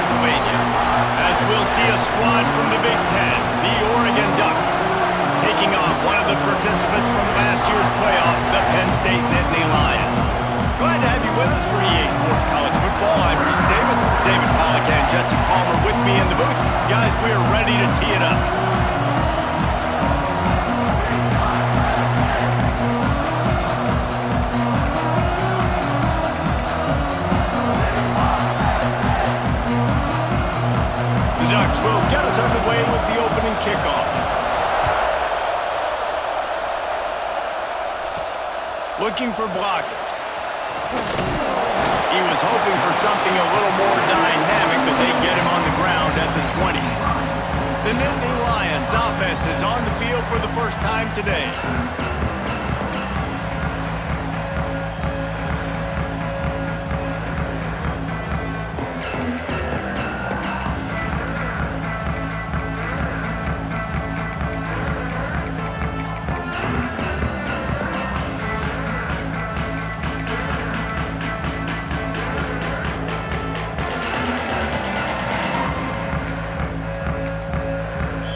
Pennsylvania. As we'll see a squad from the Big Ten, the Oregon Ducks, taking on one of the participants from last year's playoffs, the Penn State Nittany Lions. Glad to have you with us for EA Sports College Football. I'm Reese Davis, David Pollack, and Jesse Palmer with me in the booth. Guys, we are ready to tee it up. The Ducks will get us underway with the opening kickoff. Looking for blockers. He was hoping for something a little more dynamic, but they get him on the ground at the 20. The Nittany Lions offense is on the field for the first time today.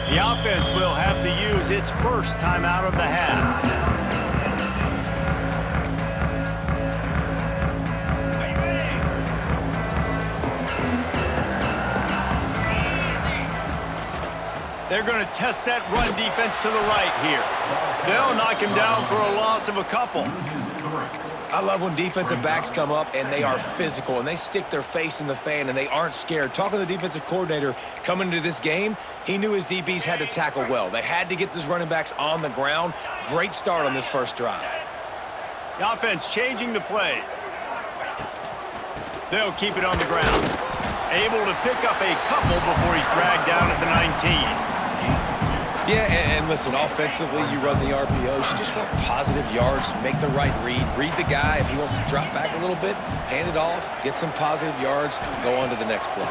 The offense will have to use its first time out of the half. They're going to test that run defense to the right here. They'll knock him down for a loss of a couple. I love when defensive backs come up and they are physical and they stick their face in the fan and they aren't scared. Talking to the defensive coordinator coming into this game, he knew his DBs had to tackle well. They had to get these running backs on the ground. Great start on this first drive. The offense changing the play. They'll keep it on the ground. Able to pick up a couple before he's dragged down at the 19. Yeah, and listen, offensively, you run the RPOs. You just want positive yards, make the right read. Read the guy. If he wants to drop back a little bit, hand it off, get some positive yards, go on to the next play.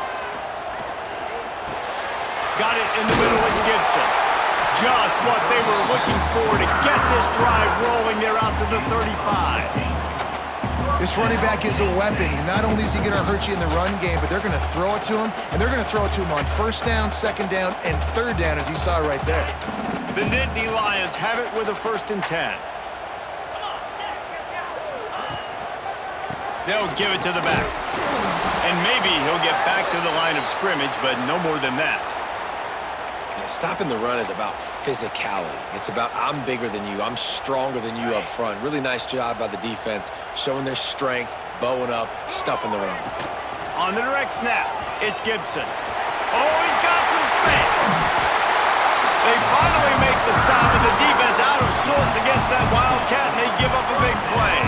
Got it in the middle. It's Gibson. Just what they were looking for to get this drive rolling. They're out to the 35. This running back is a weapon. Not only is he going to hurt you in the run game, but they're going to throw it to him, and they're going to throw it to him on first down, second down, and third down, as you saw right there. The Nittany Lions have it with a 1st and 10. They'll give it to the back. And maybe he'll get back to the line of scrimmage, but no more than that. Stopping the run is about physicality. It's about I'm bigger than you. I'm stronger than you up front. Really nice job by the defense, showing their strength, bowing up, stuffing the run. On the direct snap, it's Gibson. Oh, he's got some space. They finally make the stop, and the defense out of sorts against that Wildcat, and they give up a big play.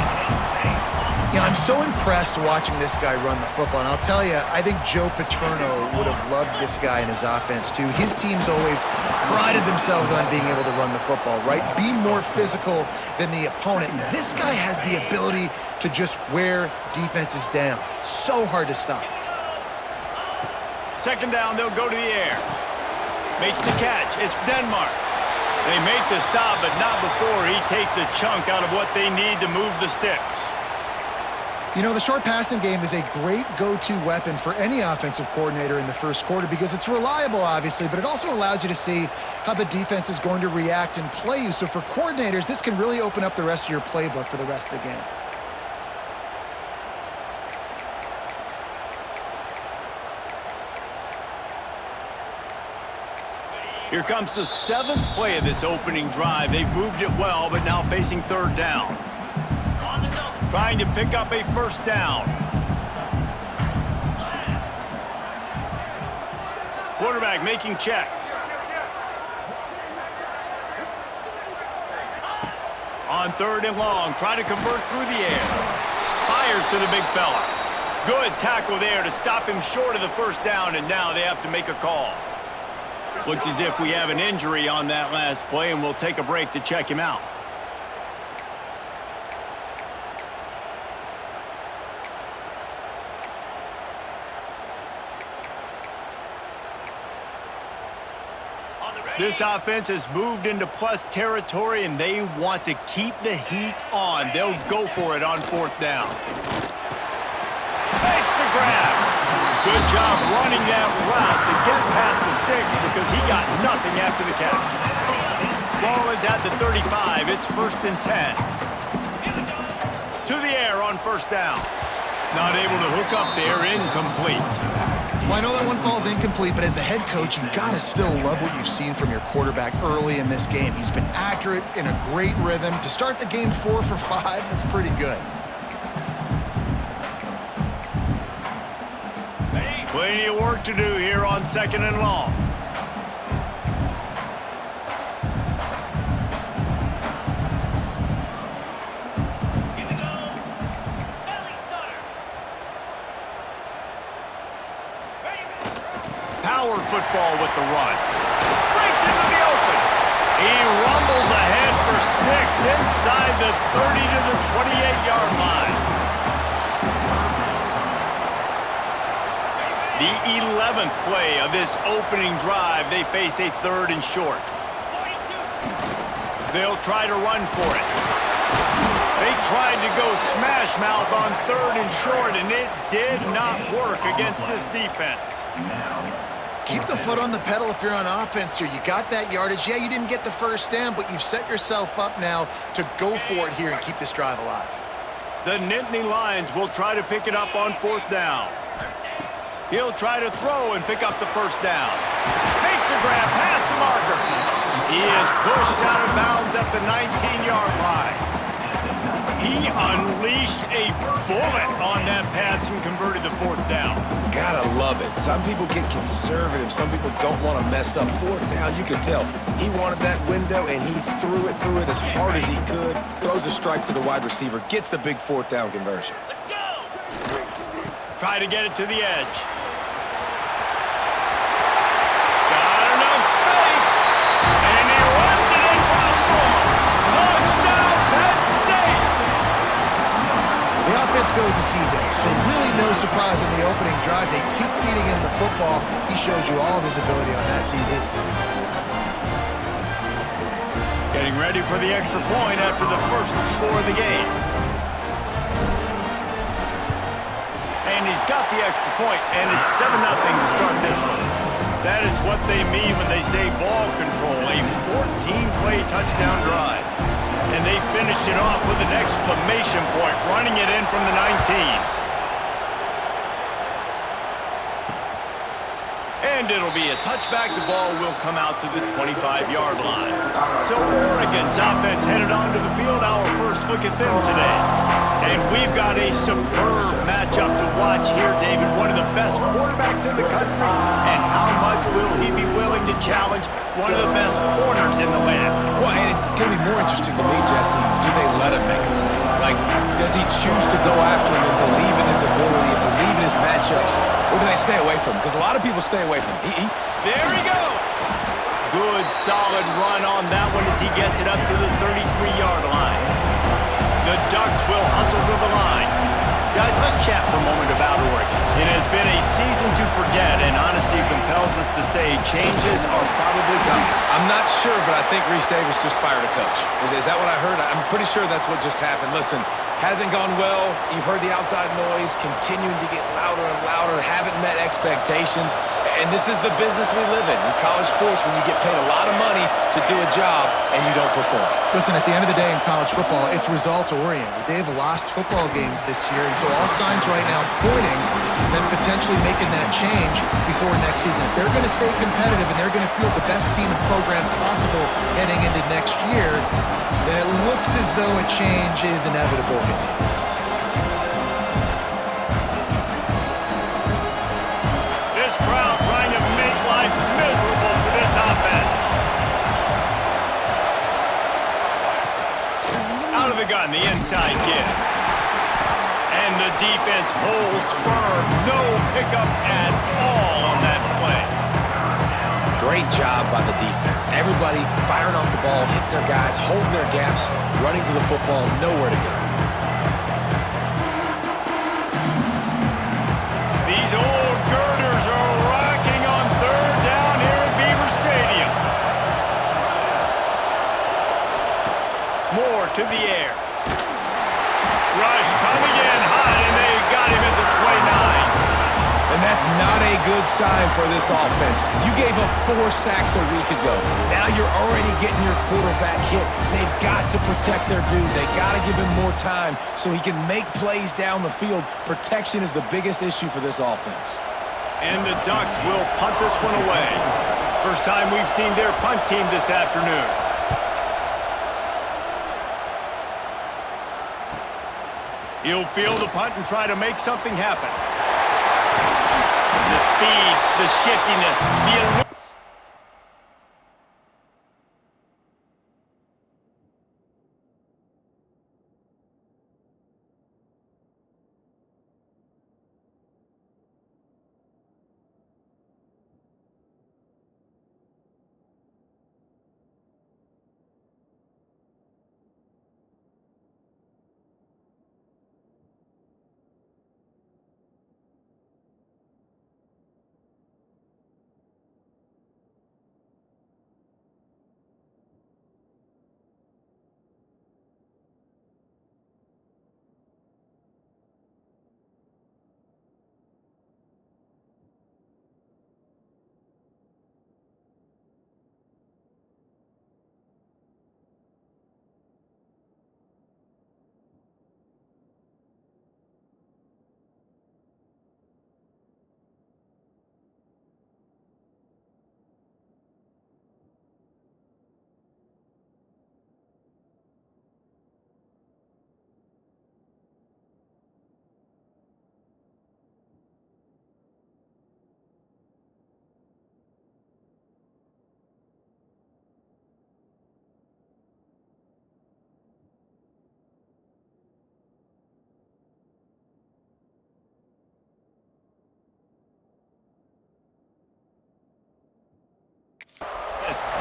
Yeah, I'm so impressed watching this guy run the football. And I'll tell you, I think Joe Paterno would have loved this guy in his offense, too. His teams always prided themselves on being able to run the football, right? Be more physical than the opponent. This guy has the ability to just wear defenses down. So hard to stop. Second down, they'll go to the air. Makes the catch. It's Denmark. They make the stop, but not before he takes a chunk out of what they need to move the sticks. You know, the short passing game is a great go-to weapon for any offensive coordinator in the first quarter because it's reliable, obviously, but it also allows you to see how the defense is going to react and play you. So for coordinators, this can really open up the rest of your playbook for the rest of the game. Here comes the 7th play of this opening drive. They've moved it well, but now facing 3rd down. Trying to pick up a 1st down. Quarterback making checks. On 3rd and long, try to convert through the air. Fires to the big fella. Good tackle there to stop him short of the 1st down, and now they have to make a call. Looks as if we have an injury on that last play, and we'll take a break to check him out. This offense has moved into plus territory, and they want to keep the heat on. They'll go for it on 4th down. Makes the grab. Good job running that route to get past the sticks because he got nothing after the catch. Ball is at the 35. It's 1st and 10. To the air on 1st down. Not able to hook up there, incomplete. Well, I know that one falls incomplete, but as the head coach, you got to still love what you've seen from your quarterback early in this game. He's been accurate, in a great rhythm. To start the game 4 for 5, that's pretty good. Plenty of work to do here on 2nd and long. Power football with the run. Breaks into the open. He rumbles ahead for 6 inside the 30 to the 28-yard line. The 11th play of this opening drive, they face a 3rd and short. They'll try to run for it. They tried to go smash mouth on 3rd and short, and it did not work against this defense. Keep the foot on the pedal if you're on offense here. You got that yardage. Yeah, you didn't get the 1st down, but you've set yourself up now to go for it here and keep this drive alive. The Nittany Lions will try to pick it up on 4th down. He'll try to throw and pick up the 1st down. Makes a grab past the marker. He is pushed out of bounds at the 19-yard line. He unleashed a bullet on that pass and converted the 4th down. Gotta love it. Some people get conservative. Some people don't want to mess up. 4th down, you can tell. He wanted that window, and he threw it as hard as he could. Throws a strike to the wide receiver. Gets the big 4th down conversion. Let's go! Try to get it to the edge. Got enough space. And he runs it in for the score. Touchdown, Penn State! The offense goes as he goes, so really no surprise in the opening drive. They keep feeding him the football. He showed you all of his ability on that TV. Getting ready for the extra point after the first score of the game. And he's got the extra point, and it's 7-0 to start this one. That is what they mean when they say ball control, a 14-play touchdown drive. And they finished it off with an exclamation point, running it in from the 19. And it'll be a touchback. The ball will come out to the 25-yard line. So Oregon's offense headed onto the field. Our first look at them today. And we've got a superb matchup to watch here, David. One of the best quarterbacks in the country. And how much will he be willing to challenge one of the best corners in the land? Well, and it's going to be more interesting to me, Jesse. Do they let him make a play? Like, does he choose to go after him and believe in his ability and believe in his matchups? Or do they stay away from him? Because a lot of people stay away from him. There he goes. Good, solid run on that one as he gets it up to the 33-yard line. The Ducks will hustle to the line. Guys, let's chat for a moment about Oregon. It has been a season to forget, and honesty compels us to say changes are probably coming. I'm not sure, but I think Reese Davis just fired a coach. Is that what I heard? I'm pretty sure that's what just happened. Listen, hasn't gone well. You've heard the outside noise, continuing to get louder and louder, haven't met expectations. And this is the business we live in college sports, when you get paid a lot of money to do a job and you don't perform. Listen, at the end of the day in college football, it's results-oriented. They've lost football games this year, and so all signs right now pointing to them potentially making that change before next season. If they're going to stay competitive and they're going to field the best team and program possible heading into next year, then it looks as though a change is inevitable here. This crowd trying to make life miserable for this offense. Out of the gun, the inside give. And the defense holds firm. No pickup at all on that play. Great job by the defense. Everybody firing off the ball, hitting their guys, holding their gaps, running to the football, nowhere to go. These old girders are rocking on 3rd down here at Beaver Stadium. Moore to the air. Rush coming in high, and they got him at the 29. And that's That's not a good sign for this offense. You gave up 4 sacks a week ago. Now you're already getting your quarterback hit. They've got to protect their dude. They've got to give him more time so he can make plays down the field. Protection is the biggest issue for this offense. And the Ducks will punt this one away. First time we've seen their punt team this afternoon. He'll field the punt and try to make something happen. The speed, the shiftiness, the...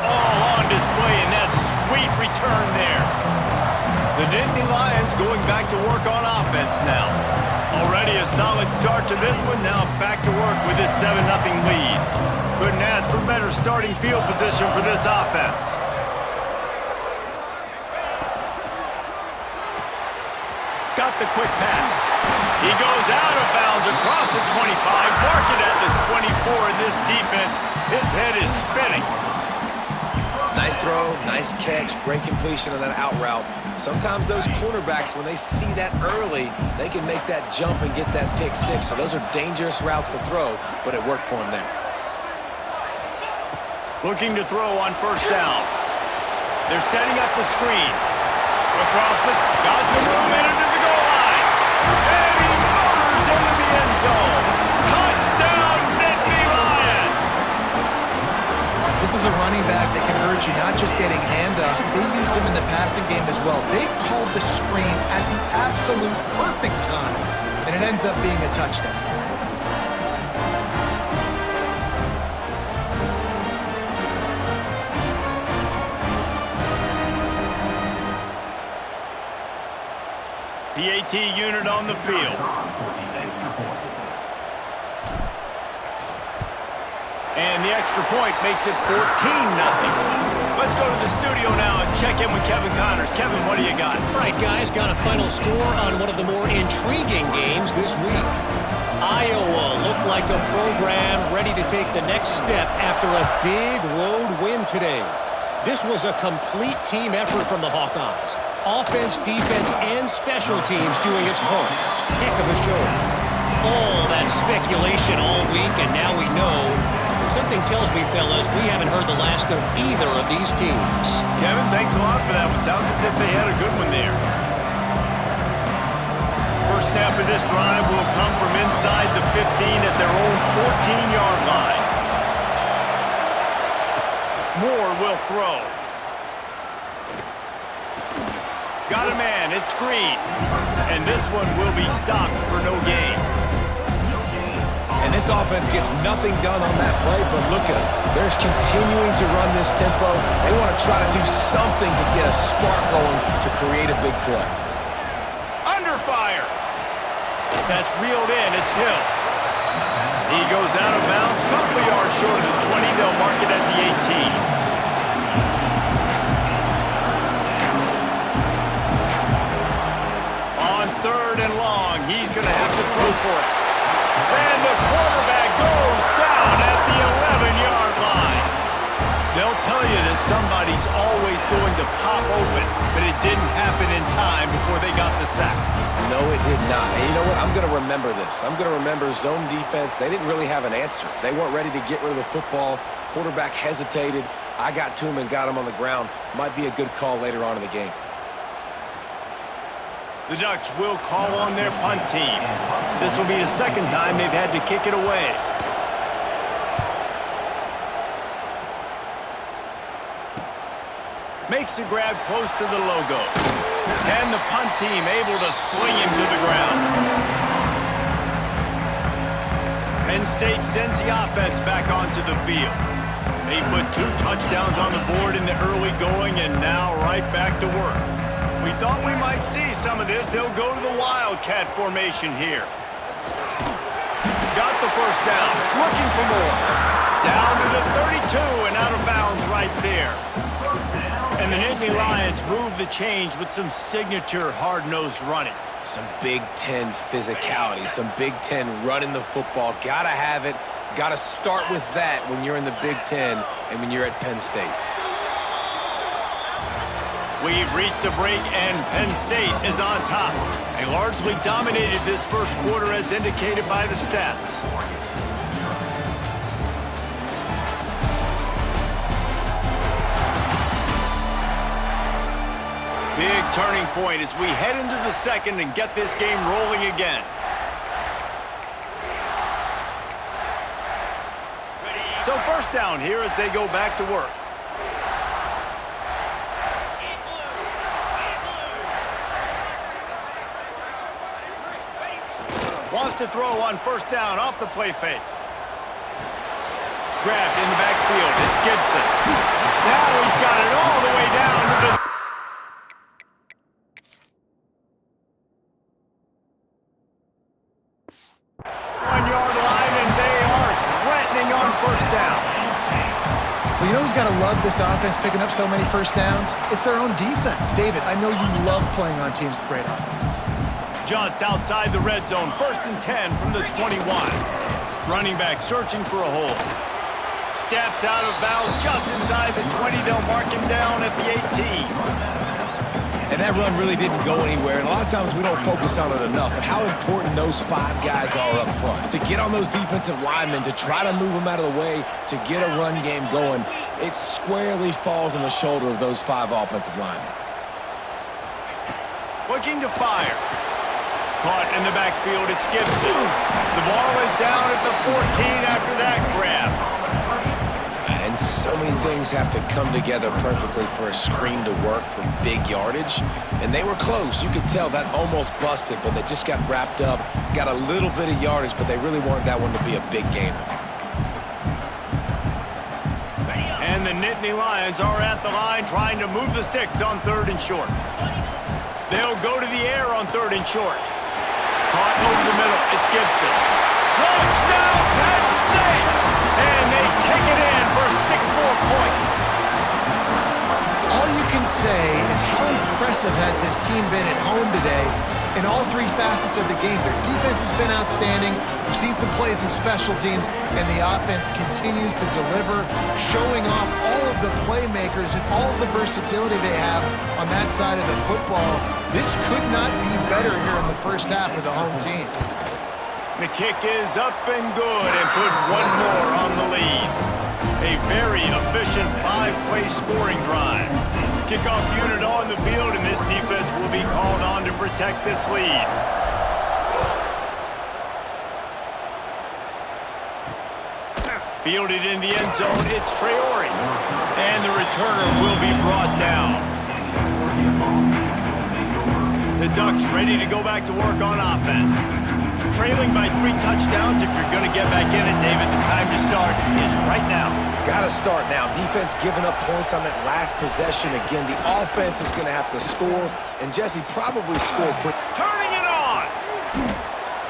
all on display in that sweet return there. The Nittany Lions going back to work on offense now. Already a solid start to this one, now back to work with this 7-0 lead. Couldn't ask for better starting field position for this offense. Got the quick pass. He goes out of bounds across the 25, mark it at the 24, and this defense, its head is spinning. Nice throw, nice catch, great completion of that out route. Sometimes those cornerbacks, when they see that early, they can make that jump and get that pick 6. So those are dangerous routes to throw, but it worked for him there. Looking to throw on first down. They're setting up the screen. Across the, got some room into the goal line. And he motors into the end zone. Touchdown, Nittany Lions! This is a running back that can hurt you, not just getting handoffs, but they use him in the passing game as well. They called the screen at the absolute perfect time, and it ends up being a touchdown. The AT unit on the field. And the extra point makes it 14-0. Let's go to the studio now and check in with Kevin Connors. Kevin, what do you got? All right, guys, got a final score on one of the more intriguing games this week. Iowa looked like a program ready to take the next step after a big road win today. This was a complete team effort from the Hawkeyes. Offense, defense, and special teams doing its part. Heck of a show. All that speculation all week, and now we know. Something tells me, fellas, we haven't heard the last of either of these teams. Kevin, thanks a lot for that. It sounds as if they had a good one there. First snap of this drive will come from inside the 15 at their own 14-yard line. Moore will throw. Got a man, it's Green. And this one will be stopped for no gain. And this offense gets nothing done on that play, but look at them. They're continuing to run this tempo. They want to try to do something to get a spark going to create a big play. Under fire. That's reeled in, it's Hill. He goes out of bounds, couple of yards short of the 20. They'll mark it at the 18. On 3rd and long, he's going to have to throw for it. And the quarterback No, it did not. And you know what? I'm going to remember this. I'm going to remember zone defense. They didn't really have an answer. They weren't ready to get rid of the football. Quarterback hesitated. I got to him and got him on the ground. Might be a good call later on in the game. The Ducks will call on their punt team. This will be the second time they've had to kick it away. Makes the grab close to the logo. And the punt team able to sling him to the ground. Penn State sends the offense back onto the field. They put 2 touchdowns on the board in the early going and now right back to work. We thought we might see some of this. They'll go to the Wildcat formation here. Got the first down. Looking for more. Down to the 32 and out of bounds right there. And the Nittany Lions move the change with some signature hard-nosed running. Some Big Ten physicality, some Big Ten running the football. Gotta have it. Gotta start with that when you're in the Big Ten and when you're at Penn State. We've reached a break, and Penn State is on top. They largely dominated this first quarter as indicated by the stats. Big turning point as we head into the second and get this game rolling again. So first down here as they go back to work. Wants to throw on first down off the play fake. Grabbed in the backfield. It's Gibson. Now he's got it all the way down to the 1-yard line, and they are threatening on first down. Well, you know who's got to love this offense picking up so many first downs? It's their own defense. David, I know you love playing on teams with great offenses. Just outside the red zone, 1st and 10 from the 21. Running back searching for a hole. Steps out of bounds just inside the 20. They'll mark him down at the 18. And that run really didn't go anywhere. And a lot of times we don't focus on it enough. But how important those 5 guys are up front. To get on those defensive linemen, to try to move them out of the way, to get a run game going, it squarely falls on the shoulder of those 5 offensive linemen. Looking to fire. Caught in the backfield, it's Gibson. The ball is down at the 14 after that grab. And so many things have to come together perfectly for a screen to work for big yardage. And they were close. You could tell that almost busted, but they just got wrapped up, got a little bit of yardage, but they really wanted that one to be a big gainer. And the Nittany Lions are at the line trying to move the sticks on 3rd and short. They'll go to the air on 3rd and short. Caught over the middle. It's Gibson. Touchdown, Penn State! And they take it in for 6 more points. All you can say is how impressive has this team been at home today in all 3 facets of the game. Their defense has been outstanding. We've seen some plays in special teams, and the offense continues to deliver, showing off all of the playmakers and all of the versatility they have on that side of the football. This could not be better here in the first half for the home team. The kick is up and good and put 1 more on the lead. A very efficient 5-play scoring drive. Kickoff unit on the field, and this defense will be called on to protect this lead. Fielded in the end zone, it's Traore. And the returner will be brought down. The Ducks ready to go back to work on offense. Trailing by 3 touchdowns. If you're going to get back in it, David, the time to start is right now. Got to start now. Defense giving up points on that last possession. Again, the offense is going to have to score, and Jesse probably scored. Turning it on!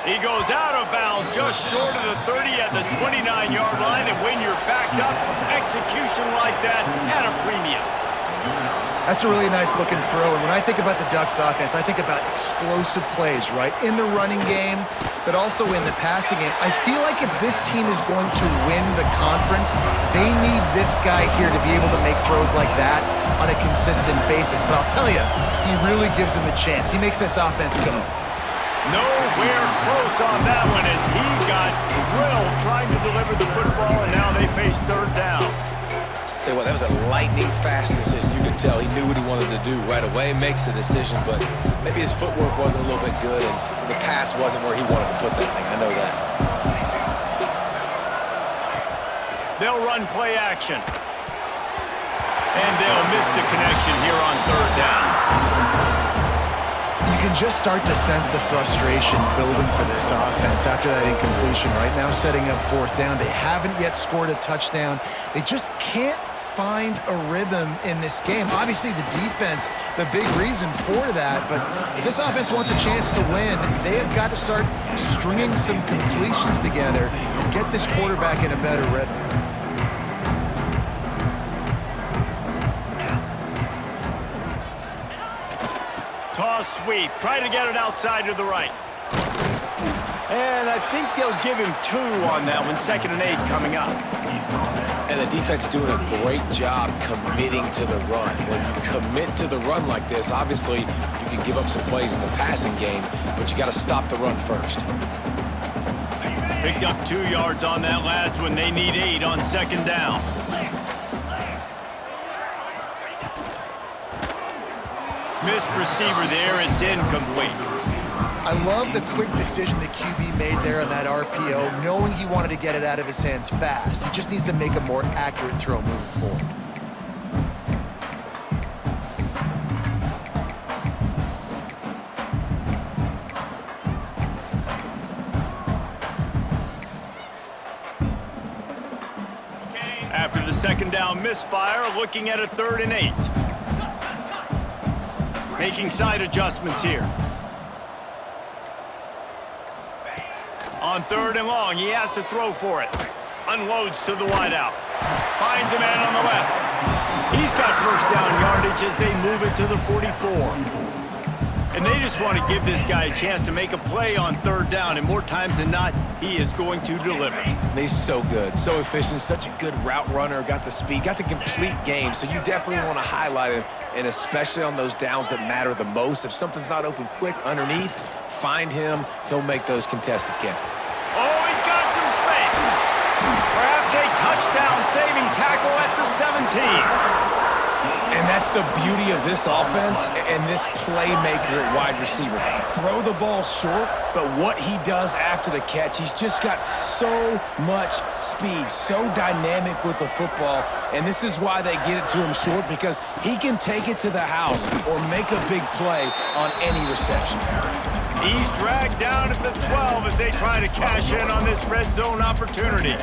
He goes out of bounds just short of the 30 at the 29-yard line, and when you're backed up, execution like that at a premium. That's a really nice looking throw. And when I think about the Ducks offense, I think about explosive plays, right? In the running game, but also in the passing game. I feel like if this team is going to win the conference, they need this guy here to be able to make throws like that on a consistent basis. But I'll tell you, he really gives them a chance. He makes this offense go. Nowhere close on that one as he got drilled trying to deliver the football, and now they face third down. Tell you what, that was a lightning-fast decision. You could tell he knew what he wanted to do right away, makes the decision, but maybe his footwork wasn't a little bit good, and the pass wasn't where he wanted to put that thing. I know that. They'll run play action. And they'll miss the connection here on third down. You can just start to sense the frustration building for this offense after that incompletion. Right now setting up fourth down. They haven't yet scored a touchdown. They just can't find a rhythm in this game. Obviously the defense, the big reason for that, but if this offense wants a chance to win, they have got to start stringing some completions together and get this quarterback in a better rhythm. Toss sweep. Try to get it outside to the right. And I think they'll give him 2 on that one. 2nd and 8 coming up. And the defense doing a great job committing to the run. When you commit to the run like this, obviously you can give up some plays in the passing game, but you got to stop the run first. Picked up 2 yards on that last one. They need 8 on 2nd down. Missed receiver there. It's incomplete. I love the quick decision the QB made there on that RPO, knowing he wanted to get it out of his hands fast. He just needs to make a more accurate throw moving forward. After the 2nd down misfire, looking at a 3rd and 8. Making side adjustments here. On 3rd and long, he has to throw for it. Unloads to the wideout. Finds a man on the left. He's got first down yardage as they move it to the 44. And they just want to give this guy a chance to make a play on 3rd down, and more times than not, he is going to deliver. He's so good, so efficient, such a good route runner, got the speed, got the complete game, so you definitely want to highlight him, and especially on those downs that matter the most. If something's not open quick underneath, find him, he'll make those contested catches. Oh, he's got some space. Perhaps a touchdown-saving tackle at the 17. And that's the beauty of this offense and this playmaker at wide receiver. Throw the ball short, but what he does after the catch, he's just got so much speed, so dynamic with the football, and this is why they get it to him short, because he can take it to the house or make a big play on any reception. He's dragged down at the 12 as they try to cash in on this red zone opportunity.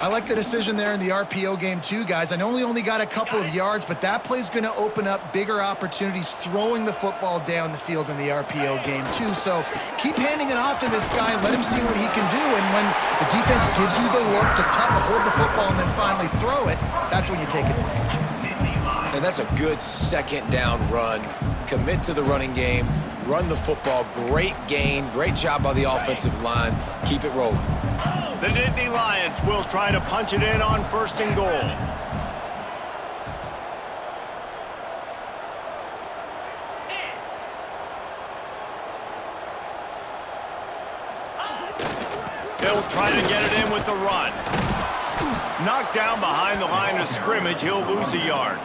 I like the decision there in the RPO game too, guys. I know he only got a couple of yards, but that play's going to open up bigger opportunities throwing the football down the field in the RPO game too. So keep handing it off to this guy and let him see what he can do. And when the defense gives you the look to hold the football and then finally throw it, that's when you take advantage. And that's a good 2nd down run. Commit to the running game, run the football, great gain, great job by the offensive line. Keep it rolling. The Nittany Lions will try to punch it in on 1st and goal. He'll try to get it in with the run. Knocked down behind the line of scrimmage, he'll lose a yard.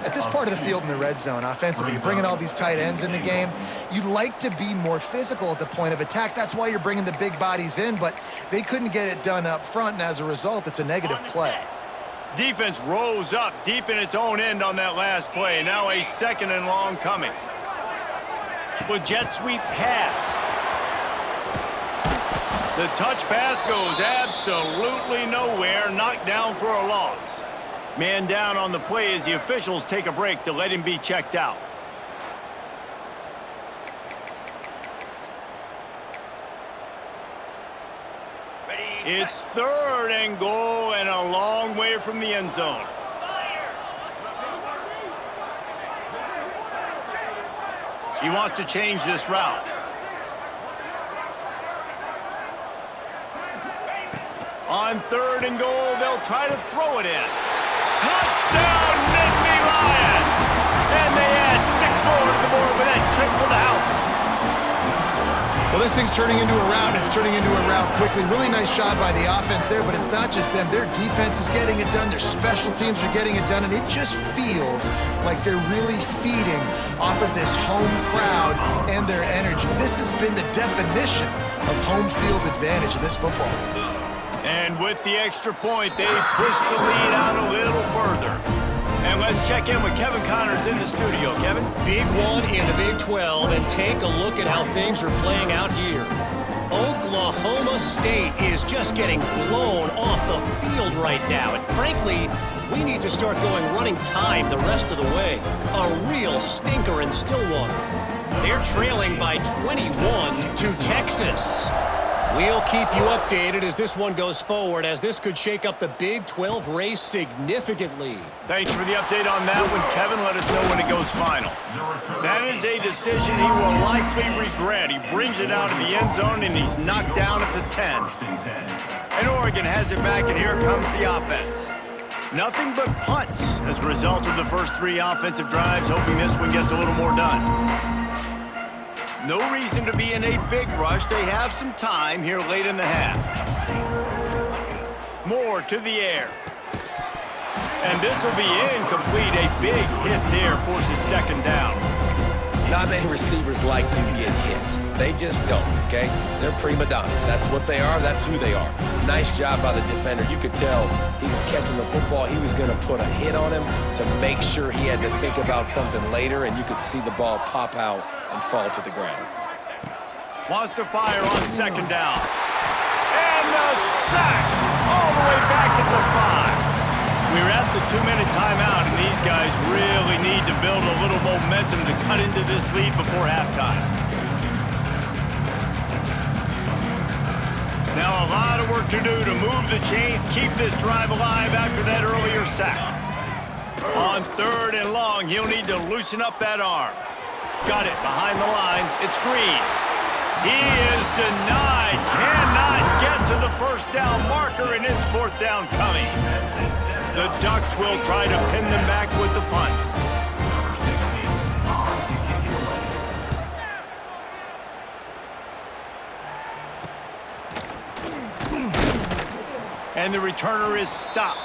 At this part of the field in the red zone, offensively, you're bringing all these tight ends in the game. You'd like to be more physical at the point of attack. That's why you're bringing the big bodies in, but they couldn't get it done up front, and as a result, it's a negative play. Defense rose up deep in its own end on that last play. Now a 2nd and long coming. With jet sweep pass. The touch pass goes absolutely nowhere, knocked down for a loss. Man down on the play as the officials take a break to let him be checked out. It's 3rd and goal and a long way from the end zone. He wants to change this route. On 3rd and goal, they'll try to throw it in. Touchdown, Nittany Lions! And they add 6 more to the board with that trip to the house. Well, this thing's turning into a rout, and it's turning into a rout quickly. Really nice job by the offense there, but it's not just them. Their defense is getting it done. Their special teams are getting it done, and it just feels like they're really feeding off of this home crowd and their energy. This has been the definition of home field advantage in this football game. And with the extra point, they push the lead out a little further. And let's check in with Kevin Connors in the studio. Kevin? Big one in the Big 12, and take a look at how things are playing out here. Oklahoma State is just getting blown off the field right now. And frankly, we need to start going running time the rest of the way. A real stinker in Stillwater. They're trailing by 21 to Texas. We'll keep you updated as this one goes forward, as this could shake up the Big 12 race significantly. Thanks for the update on that one, Kevin. Let us know when it goes final. That is a decision he will likely regret. He brings it out of the end zone, and he's knocked down at the 10. And Oregon has it back, and here comes the offense. Nothing but punts as a result of the first 3 offensive drives, hoping this one gets a little more done. No reason to be in a big rush. They have some time here late in the half. Moore to the air. And this will be incomplete. A big hit there forces second down. Not many receivers like to get hit. They just don't, okay? They're prima donnas. That's what they are. That's who they are. Nice job by the defender. You could tell he was catching the football. He was going to put a hit on him to make sure he had to think about something later, and you could see the ball pop out and fall to the ground. Wants to fire on second down. And the sack all the way back at the 5. We're at the 2-minute timeout, and these guys really need to build a little momentum to cut into this lead before halftime. Now a lot of work to do to move the chains, keep this drive alive after that earlier sack. On 3rd and long, he'll need to loosen up that arm. Got it behind the line. It's Green. He is denied. Cannot get to the first down marker, and it's 4th down coming. The Ducks will try to pin them back with the punt. And the returner is stopped.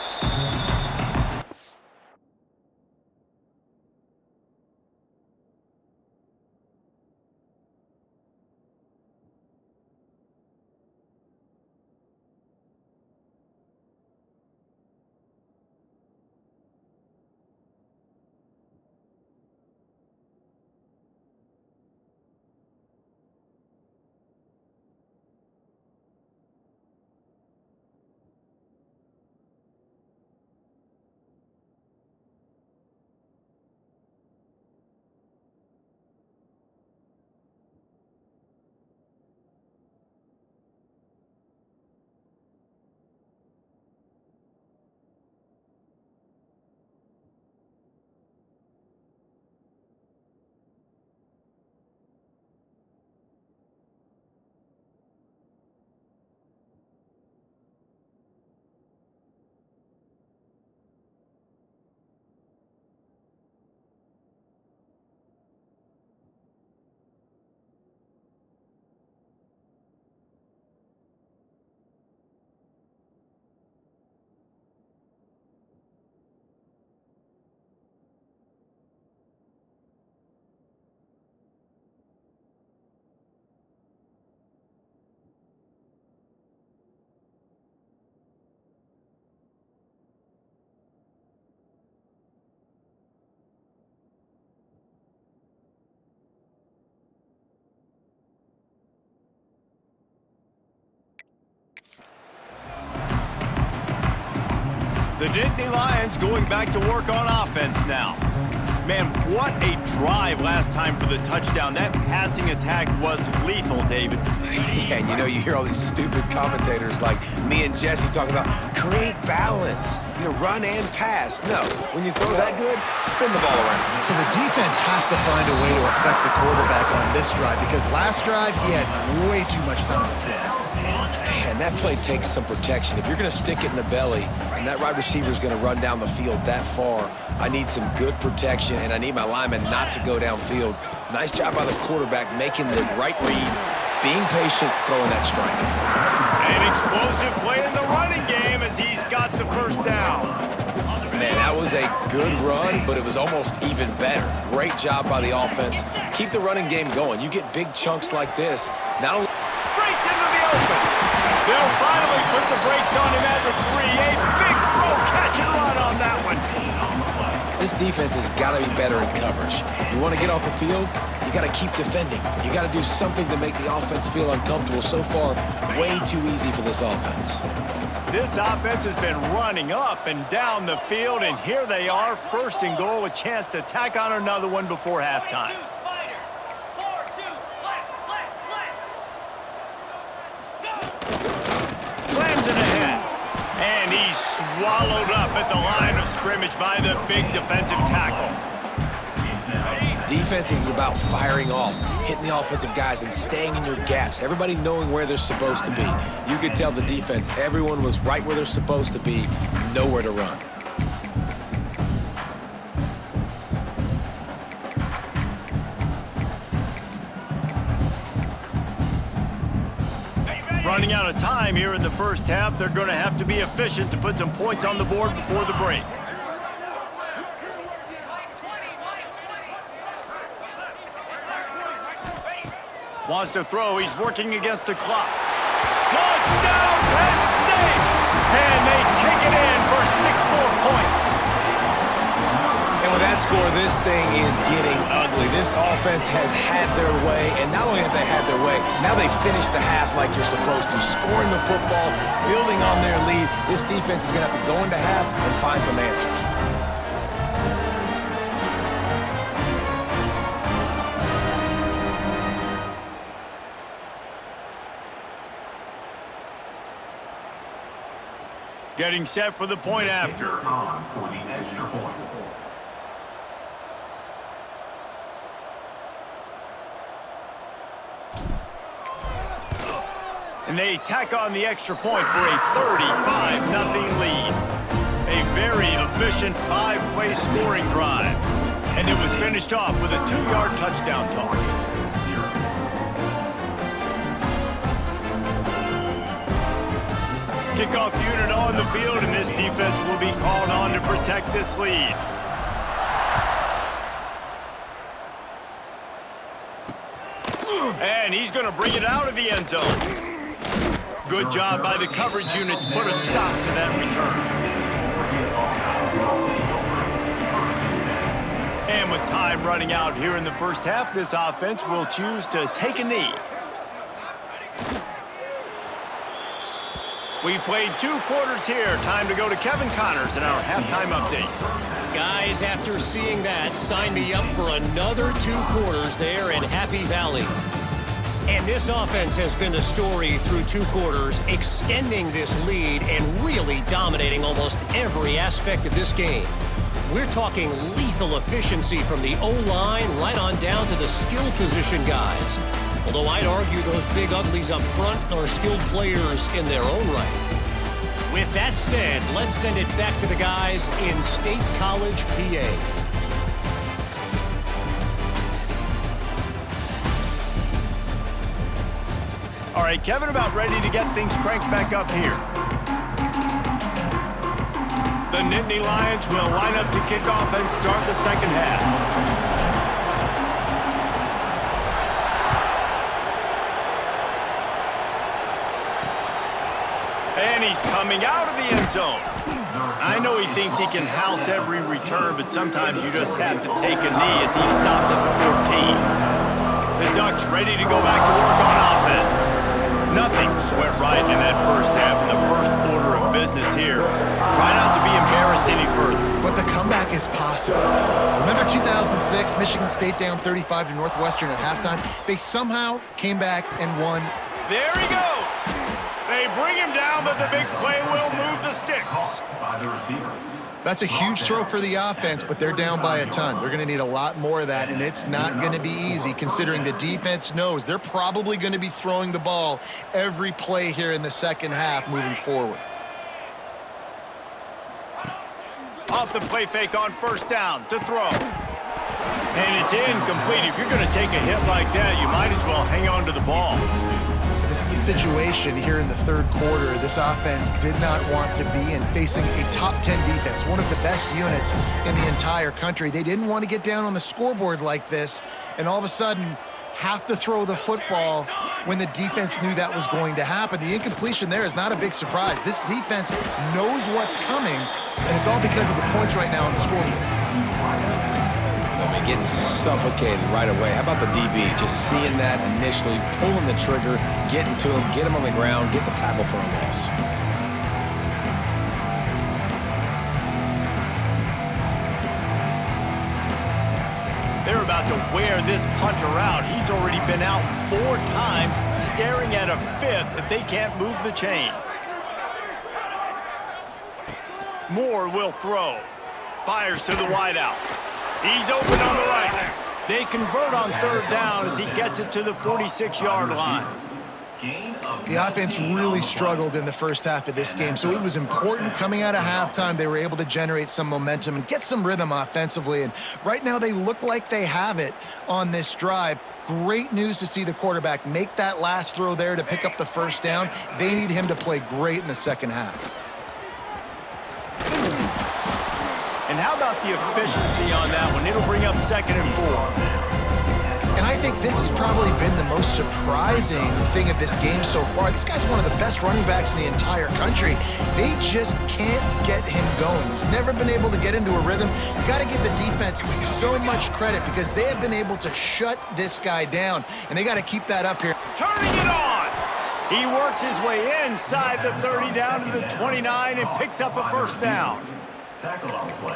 The Nittany Lions going back to work on offense now. Man, what a drive last time for the touchdown. That passing attack was lethal, David. Yeah, and you know, you hear all these stupid commentators like me and Jesse talking about create balance, you know, run and pass. No, when you throw that good, spin the ball around. So the defense has to find a way to affect the quarterback on this drive, because last drive he had way too much time to throw. Man, that play takes some protection. If you're going to stick it in the belly and that wide receiver is going to run down the field that far, I need some good protection, and I need my lineman not to go downfield. Nice job by the quarterback making the right read, being patient, throwing that strike. An explosive play in the running game as he's got the first down. Man, that was a good run, but it was almost even better. Great job by the offense. Keep the running game going. You get big chunks like this. Not only Breaks into the open. They'll finally put the brakes on him at the 3. A big throw, catch and run on that one. this defense has got to be better in coverage. You want to get off the field, you got to keep defending. You got to do something to make the offense feel uncomfortable. So far, way too easy for this offense. This offense has been running up and down the field, and here they are, first and goal, a chance to tack on another one before halftime. Slams it ahead, and he's swallowed up at the line of scrimmage by the big defensive tackle. Defense is about firing off, hitting the offensive guys, and staying in your gaps. Everybody knowing where they're supposed to be. You could tell the defense, everyone was right where they're supposed to be, nowhere to run. Running out of time here in the first half, they're going to have to be efficient to put some points on the board before the break. Wants to throw. He's working against the clock. Touchdown, Penn State! And they take it in for 6 more points. And with that score, this thing is getting ugly. This offense has had their way, and not only have they had their way, now they finish the half like you're supposed to, scoring the football, building on their lead. This defense is going to have to go into half and find some answers. Getting set for the point after. For the extra point. And they tack on the extra point for a 35-0 lead. A very efficient 5-play scoring drive. And it was finished off with a 2-yard touchdown toss. Kickoff unit on the field, and this defense will be called on to protect this lead. And he's going to bring it out of the end zone. Good job by the coverage unit to put a stop to that return. And with time running out here in the first half, this offense will choose to take a knee. We've played 2 quarters here. Time to go to Kevin Connors in our halftime update. Guys, after seeing that, sign me up for another 2 quarters there in Happy Valley. And this offense has been the story through 2 quarters, extending this lead and really dominating almost every aspect of this game. We're talking lethal efficiency from the O-line right on down to the skill position guys. Although I'd argue those big uglies up front are skilled players in their own right. With that said, let's send it back to the guys in State College, PA. All right, Kevin, about ready to get things cranked back up here. The Nittany Lions will line up to kick off and start the second half. And he's coming out of the end zone. I know he thinks he can house every return, but sometimes you just have to take a knee as he stopped at the 14. The Ducks ready to go back to work on offense. Nothing went right in that first half in the first order of business here. Try not to be embarrassed any further. But the comeback is possible. Remember 2006, Michigan State down 35 to Northwestern at halftime? They somehow came back and won. There he goes. They bring him down, but the big play will move the sticks. By the receiver. That's a huge throw for the offense, but they're down by a ton. They're going to need a lot more of that, and it's not going to be easy considering the defense knows they're probably going to be throwing the ball every play here in the second half moving forward. Off the play fake on first down to throw. And it's incomplete. If you're going to take a hit like that, you might as well hang on to the ball. situation here in the third quarter this offense did not want to be in, facing a top 10 defense, one of the best units in the entire country. They didn't want to get down on the scoreboard like this and all of a sudden have to throw the football when the defense knew that was going to happen. The incompletion there is not a big surprise. This defense knows what's coming, and it's all because of the points right now on the scoreboard. I mean, getting suffocated right away. How about the DB? Just seeing that initially, pulling the trigger, getting to him, get him on the ground, get the tackle for a loss. They're about to wear this punter out. He's already been out 4 times, staring at a 5th if they can't move the chains. Moore will throw. Fires to the wideout. He's open on the right. They convert on 3rd down as he gets it to the 46-yard line. The offense really struggled in the first half of this game, so it was important coming out of halftime. They were able to generate some momentum and get some rhythm offensively, and right now they look like they have it on this drive. Great news to see the quarterback make that last throw there to pick up the first down. They need him to play great in the second half. And how about the efficiency on that one? It'll bring up 2nd and 4. And I think this has probably been the most surprising thing of this game so far. This guy's one of the best running backs in the entire country. They just can't get him going. He's never been able to get into a rhythm. You got to give the defense so much credit because they have been able to shut this guy down, and they got to keep that up here. Turning it on! He works his way inside the 30 down to the 29 and picks up a 1st down.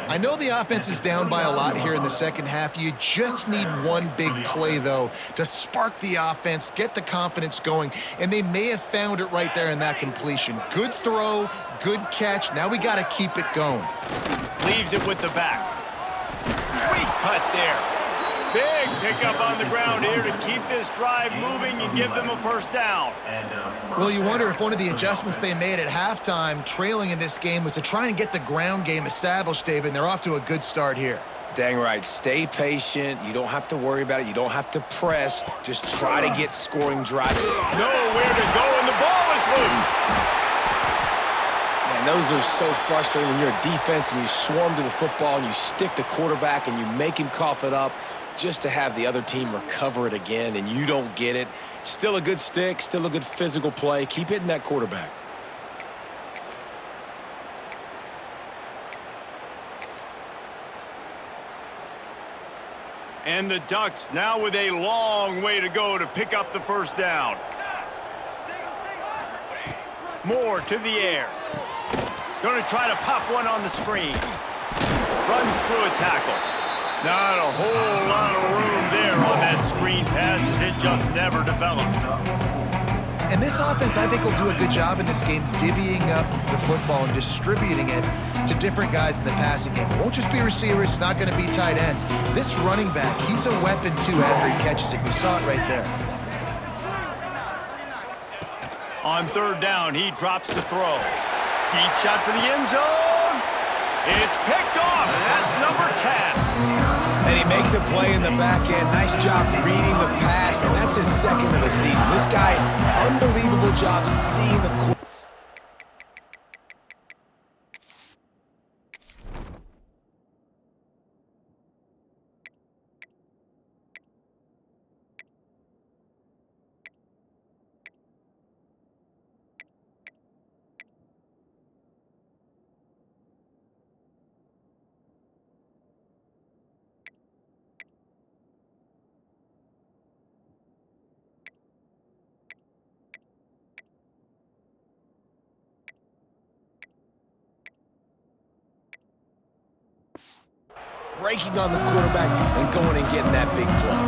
I know the offense is down by a lot here in the second half. You just need one big play, though, to spark the offense, get the confidence going, and they may have found it right there in that completion. Good throw, good catch. Now we got to keep it going. Leaves it with the back. Sweet cut there. Big pickup on the ground here to keep this drive moving and give them a 1st down. Well, you wonder if one of the adjustments they made at halftime, trailing in this game, was to try and get the ground game established, David, and they're off to a good start here. Dang right. Stay patient. You don't have to worry about it. You don't have to press. Just try to get scoring drive. Nowhere to go, and the ball is loose. Man, those are so frustrating when you're a defense and you swarm to the football and you stick the quarterback and you make him cough it up just to have the other team recover it again and you don't get it. Still a good stick, still a good physical play. Keep hitting that quarterback. And the Ducks now with a long way to go to pick up the 1st down. Moore to the air. Going to try to pop one on the screen. Runs through a tackle. Not a whole lot of room there on that screen pass as it just never developed. And this offense, I think, will do a good job in this game divvying up the football and distributing it to different guys in the passing game. It won't just be receivers. It's not going to be tight ends. This running back, he's a weapon, too, after he catches it. You saw it right there. On 3rd down, he drops the throw. Deep shot for the end zone. It's picked off, and that's number 10. And he makes a play in the back end. Nice job reading the pass, and that's his 2nd of the season. This guy, unbelievable job seeing the quarterback. Breaking on the quarterback and going and getting that big play.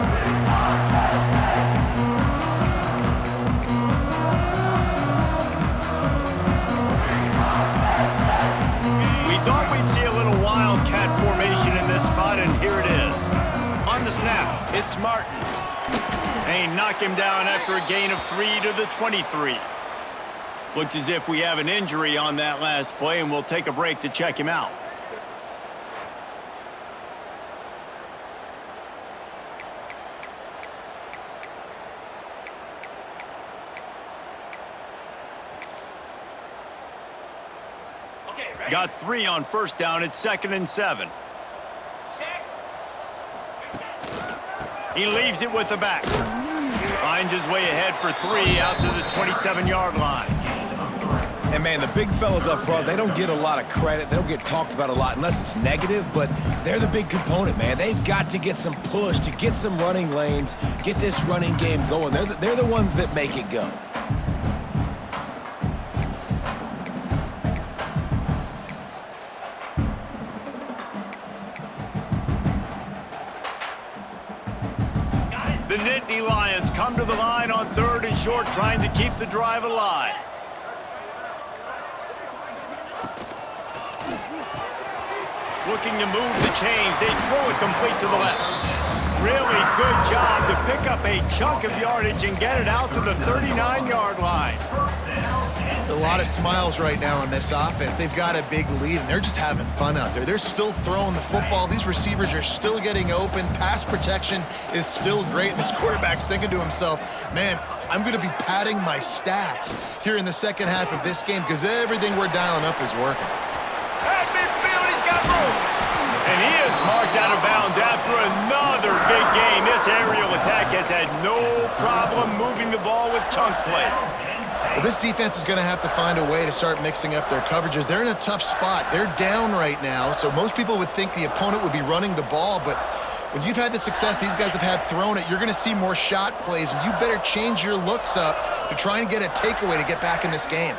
We thought we'd see a little wildcat formation in this spot, and here it is. On the snap, it's Martin. And he knocked him down after a gain of 3 to the 23. Looks as if we have an injury on that last play, and we'll take a break to check him out. Got 3 on first down. It's 2nd and 7. He leaves it with the back. Finds his way ahead for 3 out to the 27-yard line. And, man, the big fellas up front, they don't get a lot of credit. They don't get talked about a lot unless it's negative, but they're the big component, man. They've got to get some push, to get some running lanes, get this running game going. They're the ones that make it go. The Nittany Lions come to the line on 3rd and short, trying to keep the drive alive. Looking to move the chains. They throw it complete to the left. Really good job to pick up a chunk of yardage and get it out to the 39-yard line. A lot of smiles right now on this offense. They've got a big lead, and they're just having fun out there. They're still throwing the football. These receivers are still getting open. Pass protection is still great. This quarterback's thinking to himself, man, I'm going to be padding my stats here in the second half of this game because everything we're dialing up is working. At midfield, he's got room. And he is marked out of bounds after another big game. This aerial attack has had no problem moving the ball with chunk plays. Well, this defense is going to have to find a way to start mixing up their coverages. They're in a tough spot. They're down right now, so most people would think the opponent would be running the ball, but when you've had the success these guys have had throwing it, you're going to see more shot plays, and you better change your looks up to try and get a takeaway to get back in this game.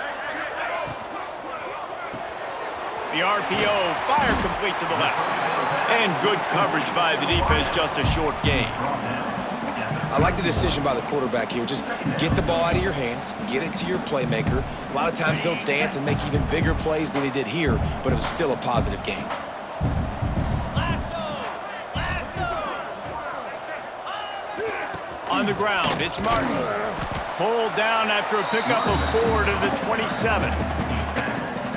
The RPO, fire complete to the left. And good coverage by the defense, just a short gain. I like the decision by the quarterback here. Just get the ball out of your hands, get it to your playmaker. A lot of times he'll dance and make even bigger plays than he did here, but it was still a positive game. On the ground, it's Martin. Pulled down after a pickup of 4 to the 27.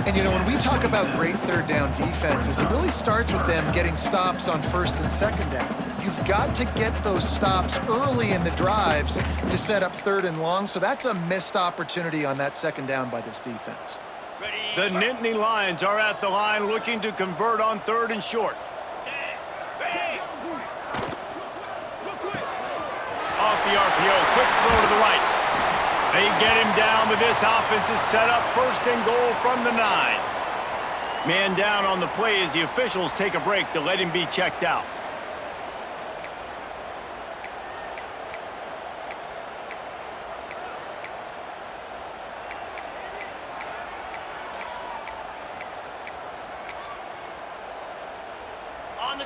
And, you know, when we talk about great third down defenses, it really starts with them getting stops on first and second down. You've got to get those stops early in the drives to set up 3rd and long, so that's a missed opportunity on that second down by this defense. The Nittany Lions are at the line looking to convert on 3rd and short. Off the RPO, quick throw to the right. They get him down, but this offense is set up 1st and goal from the 9. Man down on the play as the officials take a break to let him be checked out.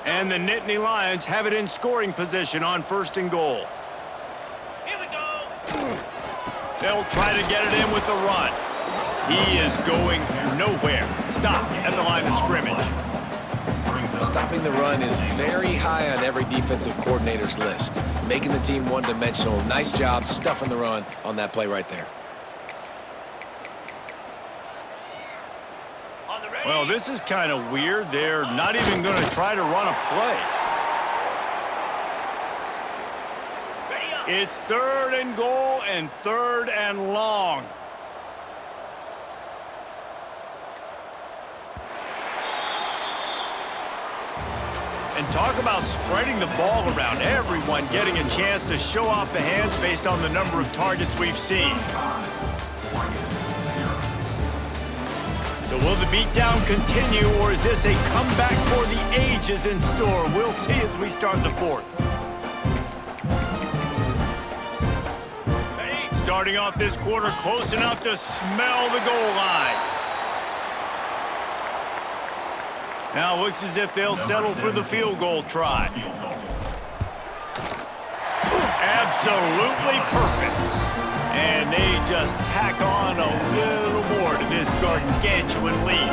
And the Nittany Lions have it in scoring position on 1st and goal. Here we go. They'll try to get it in with the run. He is going nowhere. Stopped at the line of scrimmage. Stopping the run is very high on every defensive coordinator's list. Making the team one-dimensional. Nice job stuffing the run on that play right there. Well, this is kind of weird. They're not even going to try to run a play. It's 3rd and goal and 3rd and long. And talk about spreading the ball around. Everyone getting a chance to show off the hands based on the number of targets we've seen. So will the beatdown continue, or is this a comeback for the ages in store? We'll see as we start the 4th. Starting off this quarter close enough to smell the goal line. Now looks as if they'll settle for the field goal try. Absolutely perfect. And they just tack on a little more to this gargantuan lead.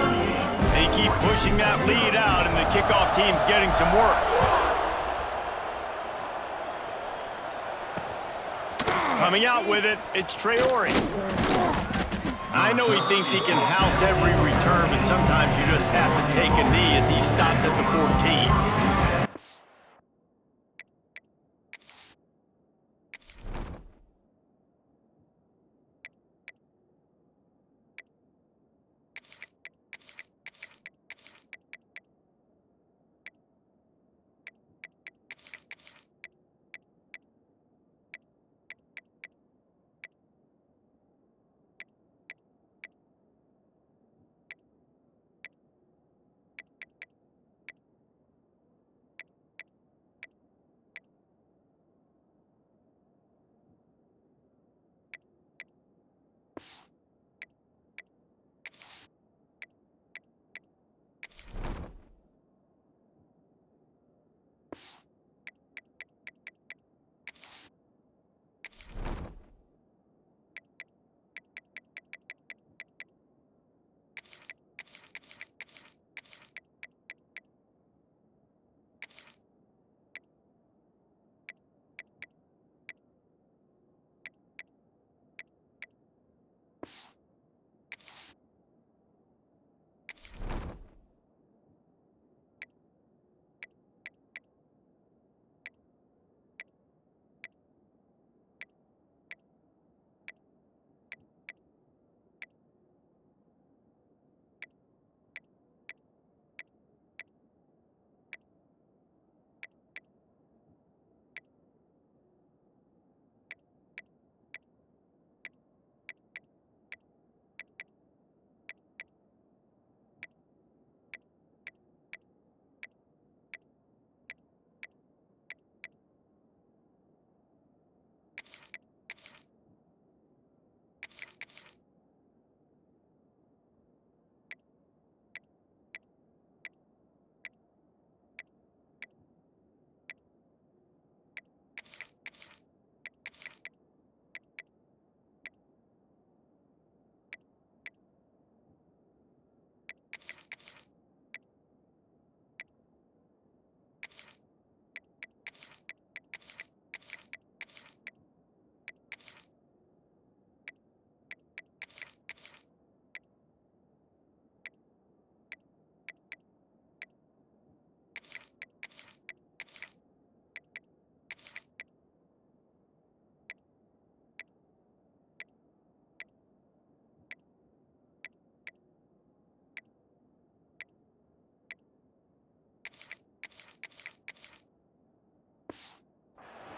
They keep pushing that lead out, and the kickoff team's getting some work. Coming out with it, it's Traore. I know he thinks he can house every return, but sometimes you just have to take a knee as he stopped at the 14.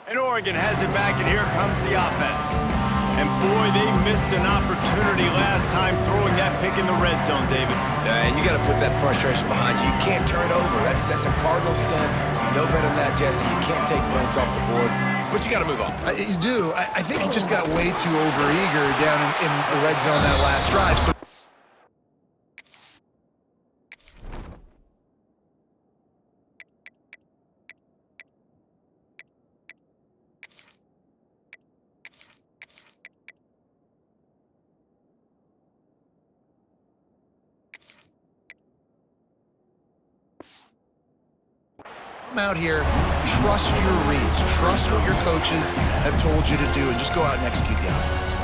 And Oregon has it back, and here comes the offense. And boy, they missed an opportunity last time throwing that pick in the red zone, David. And you got to put that frustration behind you. You can't turn it over. That's a Cardinal sin. You know better than that, Jesse. You can't take points off the board, but you got to move on. You do. I think he just got way too overeager down in the red zone that last drive. So out here, trust your reads, trust what your coaches have told you to do, and just go out and execute the offense.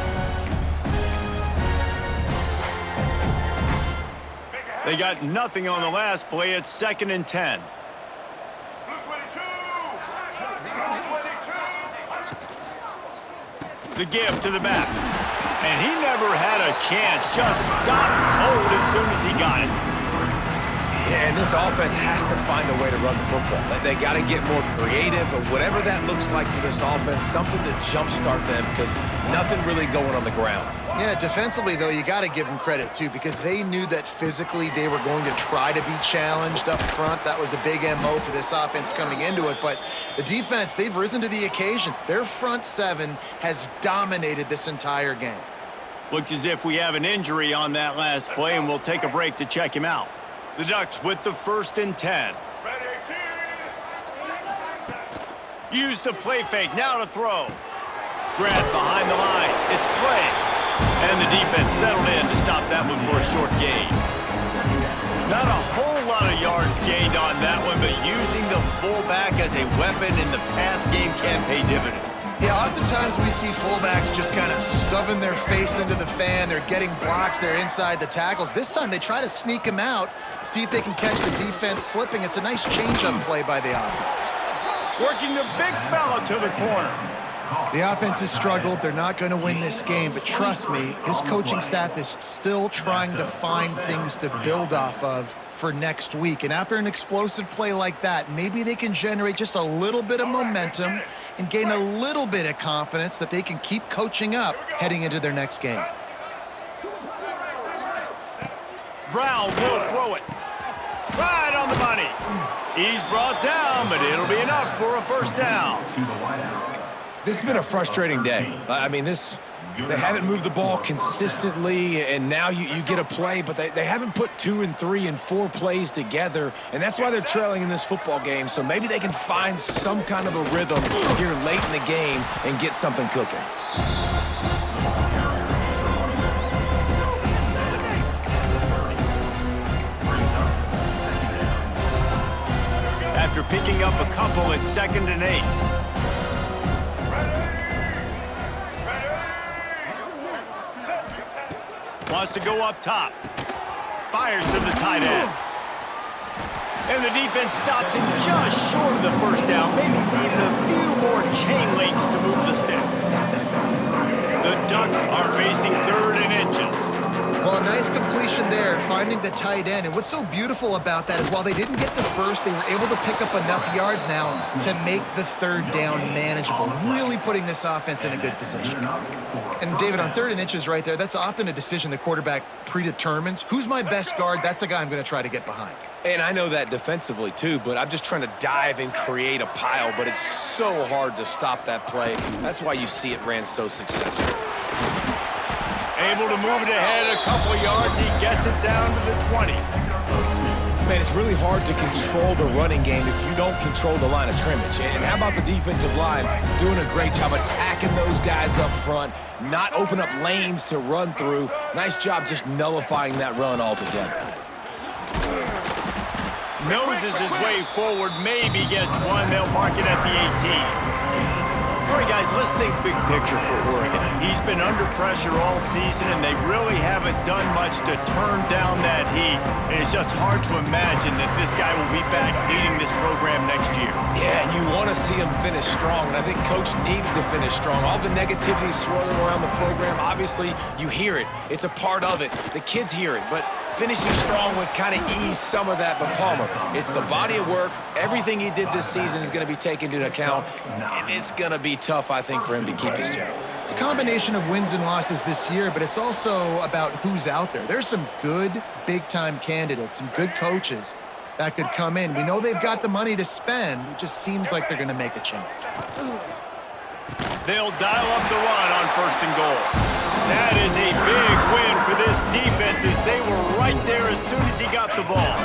They got nothing on the last play. It's 2nd and 10. The give to the back. And he never had a chance. Just stopped cold as soon as he got it. Yeah, and this offense has to find a way to run the football. They got to get more creative, or whatever that looks like for this offense, something to jumpstart them, because nothing really going on the ground. Yeah, defensively, though, you got to give them credit, too, because they knew that physically they were going to try to be challenged up front. That was a big MO for this offense coming into it. But the defense, they've risen to the occasion. Their front seven has dominated this entire game. Looks as if we have an injury on that last play, and we'll take a break to check him out. The Ducks with the 1st and 10. Use the play fake, now to throw. Grant behind the line, it's Clay. And the defense settled in to stop that one for a short gain. Not a whole lot of yards gained on that one, but using the fullback as a weapon in the pass game can pay dividends. Yeah, oftentimes we see fullbacks just kind of stuffing their face into the fan. They're getting blocks. They're inside the tackles. This time they try to sneak him out, see if they can catch the defense slipping. It's a nice change-up play by the offense. Working the big fella to the corner. The offense has struggled. They're not going to win this game, but trust me, this coaching staff is still trying to find things to build off of for next week. And after an explosive play like that, maybe they can generate just a little bit of momentum and gain a little bit of confidence that they can keep coaching up heading into their next game. Brown will throw it. Right on the money. He's brought down, but it'll be enough for a 1st down. This has been a frustrating day. I mean, they haven't moved the ball consistently, and now you get a play, but they haven't put 2 and 3 and 4 plays together, and that's why they're trailing in this football game. So maybe they can find some kind of a rhythm here late in the game and get something cooking. After picking up a couple, it's 2nd and 8. Wants to go up top. Fires to the tight end. And the defense stops him just short of the 1st down. Maybe needed a few more chain links to move the sticks. The Ducks are facing 3rd and inches. Well, a nice completion there, finding the tight end. And what's so beautiful about that is while they didn't get the 1st, they were able to pick up enough yards now to make the 3rd down manageable, really putting this offense in a good position. And, David, on 3rd and inches right there, that's often a decision the quarterback predetermines. Who's my best guard? That's the guy I'm going to try to get behind. And I know that defensively, too, but I'm just trying to dive and create a pile, but it's so hard to stop that play. That's why you see it ran so successful. Able to move it ahead a couple yards. He gets it down to the 20. Man, it's really hard to control the running game if you don't control the line of scrimmage. And how about the defensive line doing a great job attacking those guys up front, not open up lanes to run through. Nice job just nullifying that run altogether. Noses his way forward, maybe gets one. They'll mark it at the 18. All right, guys, let's think big picture for Oregon. He's been under pressure all season, and they really haven't done much to turn down that heat. And it's just hard to imagine that this guy will be back leading this program next year. Yeah, and you want to see him finish strong, and I think Coach needs to finish strong. All the negativity swirling around the program, obviously, you hear it. It's a part of it. The kids hear it, but finishing strong would kind of ease some of that, but Palmer, it's the body of work. Everything he did this season is going to be taken into account, and it's going to be tough, I think, for him to keep his job. It's a combination of wins and losses this year, but it's also about who's out there. There's some good big-time candidates, some good coaches that could come in. We know they've got the money to spend. It just seems like they're going to make a change. They'll dial up the run on 1st and goal. That is a big win for this defense as they were right there as soon as he got the ball.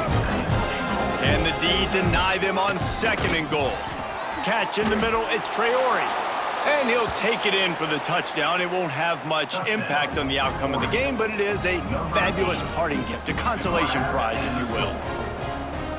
Can the D deny them on 2nd and goal? Catch in the middle, it's Traore. And he'll take it in for the touchdown. It won't have much impact on the outcome of the game, but it is a fabulous parting gift, a consolation prize, if you will.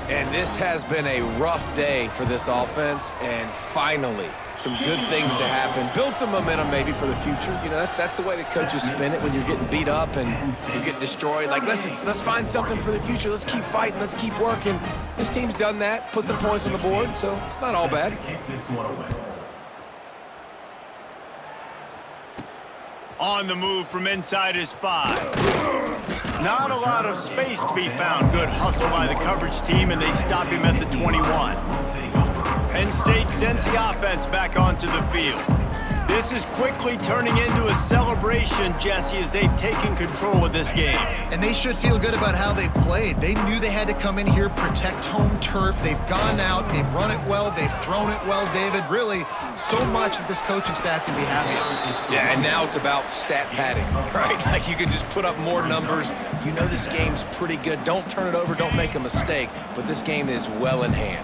And this has been a rough day for this offense, and finally, some good things to happen. Build some momentum maybe for the future. You know, that's the way the coaches spin it when you're getting beat up and you're getting destroyed. Like, listen, let's find something for the future. Let's keep fighting. Let's keep working. This team's done that, put some points on the board, so it's not all bad. Kick this one away. On the move from inside his 5. Not a lot of space to be found. Good hustle by the coverage team, and they stop him at the 21. Penn State sends the offense back onto the field. This is quickly turning into a celebration, Jesse, as they've taken control of this game. And they should feel good about how they've played. They knew they had to come in here, protect home turf. They've gone out, they've run it well, they've thrown it well, David. Really, so much that this coaching staff can be happy about. Yeah, and now it's about stat padding, right? Like, you can just put up more numbers. You know this game's pretty good. Don't turn it over, don't make a mistake, but this game is well in hand.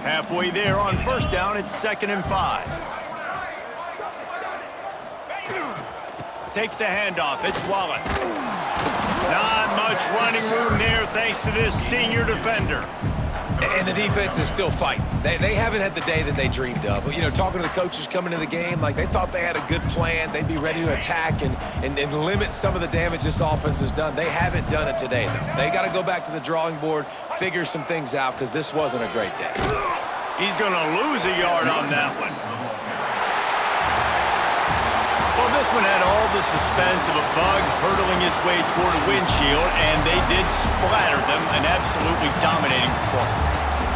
Halfway there on 1st down, it's 2nd and 5. Takes the handoff. It's Wallace. Not much running room there thanks to this senior defender. And the defense is still fighting. They haven't had the day that they dreamed of. You know, talking to the coaches coming into the game, like, they thought they had a good plan. They'd be ready to attack and limit some of the damage this offense has done. They haven't done it today, though. They got to go back to the drawing board, figure some things out, because this wasn't a great day. He's going to lose a yard on that one. Well, this one had all the suspense of a bug hurtling his way toward a windshield, and they did splatter them, an absolutely dominating performance.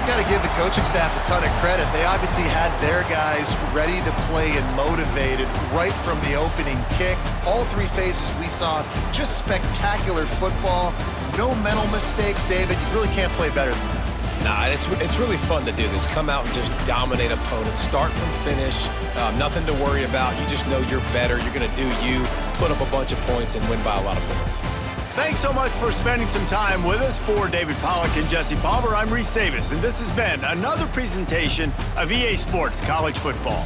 You got to give the coaching staff a ton of credit. They obviously had their guys ready to play and motivated right from the opening kick. All 3 phases we saw, just spectacular football. No mental mistakes, David. You really can't play better than that. Nah, it's really fun to do this. Come out and just dominate opponents. Start from finish. Nothing to worry about. You just know you're better. You're going to do you, put up a bunch of points, and win by a lot of points. Thanks so much for spending some time with us. For David Pollack and Jesse Palmer, I'm Reese Davis, and this has been another presentation of EA Sports College Football.